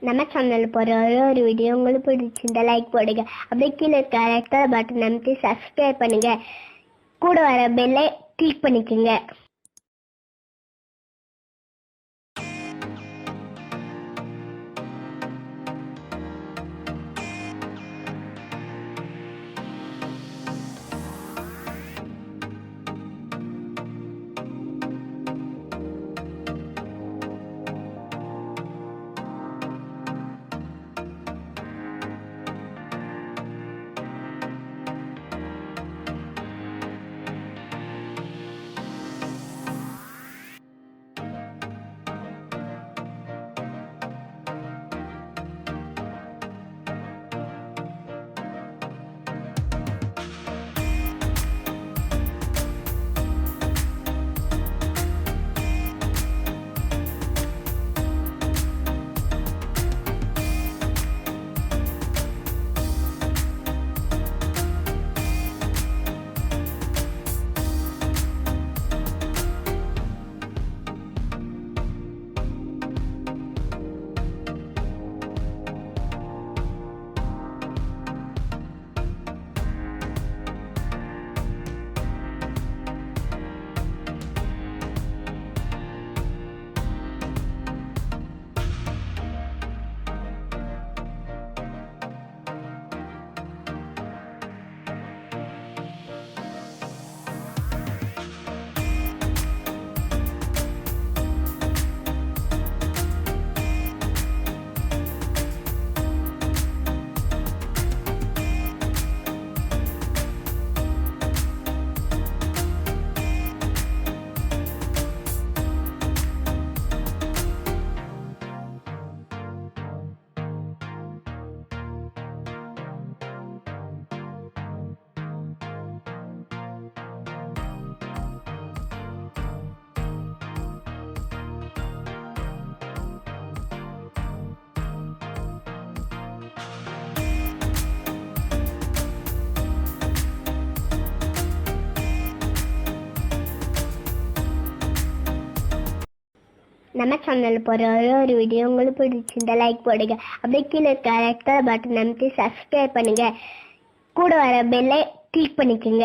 நம்ம சேனல் போகிற ஒரு வீடியோ உங்களுக்கு பிடிச்சிருந்தா லைக் போடுங்க. அப்படியே கீழே இருக்க ரெட் கலர் பட்டன் அமைத்து சப்ஸ்கிரைப் பண்ணுங்க. கூட வர பெல்லை கிளிக் பண்ணிக்கோங்க. நம்ம சேனல் போகிற ஒரு வீடியோ உங்களுக்கு பிடிச்சிருந்தா லைக் போடுங்க. அப்படியே கீழே இருக்க ரெட் கலர் பட்டன் அமைத்து சப்ஸ்கிரைப் பண்ணுங்க. கூட வர பெல்லை கிளிக் பண்ணிக்கோங்க.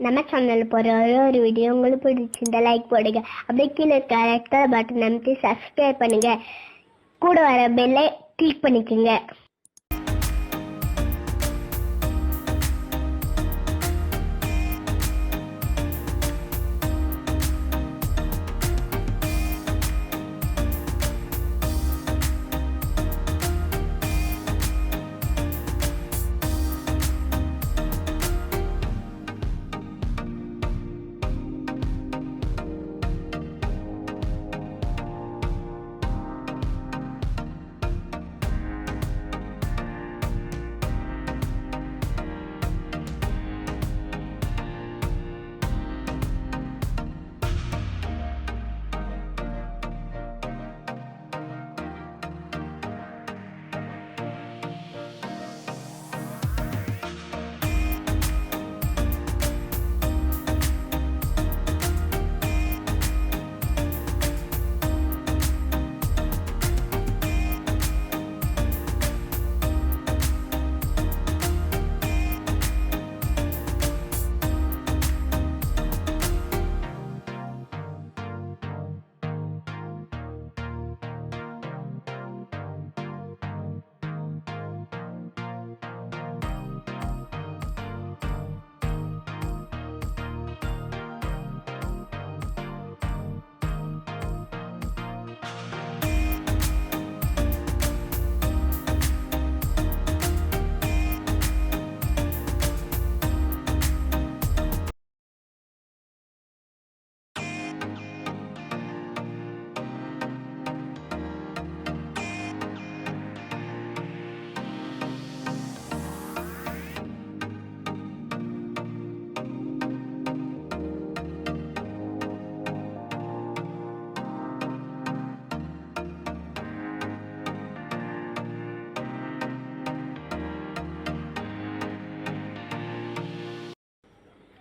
நம்ம சேனல் போகிற ஒரு வீடியோ உங்களுக்கு பிடிச்சிருந்தா லைக் போடுங்க. அப்படியே கீழே இருக்க ரெட் கலர் பட்டன் அமைத்து சப்ஸ்கிரைப் பண்ணுங்க. கூட வர பெல்லை கிளிக் பண்ணிக்கோங்க.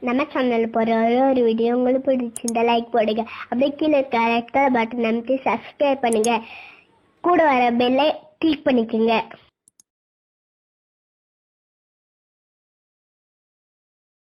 நம்ம சேனல் போகிற ஒரு வீடியோ உங்களுக்கு பிடிச்சிருந்தா லைக் போடுங்க. அப்படியே கீழே இருக்க ரெட் கலர் பட்டன் அமைத்து சப்ஸ்கிரைப் பண்ணுங்க. கூட வர பெல்லை கிளிக் பண்ணிக்கோங்க.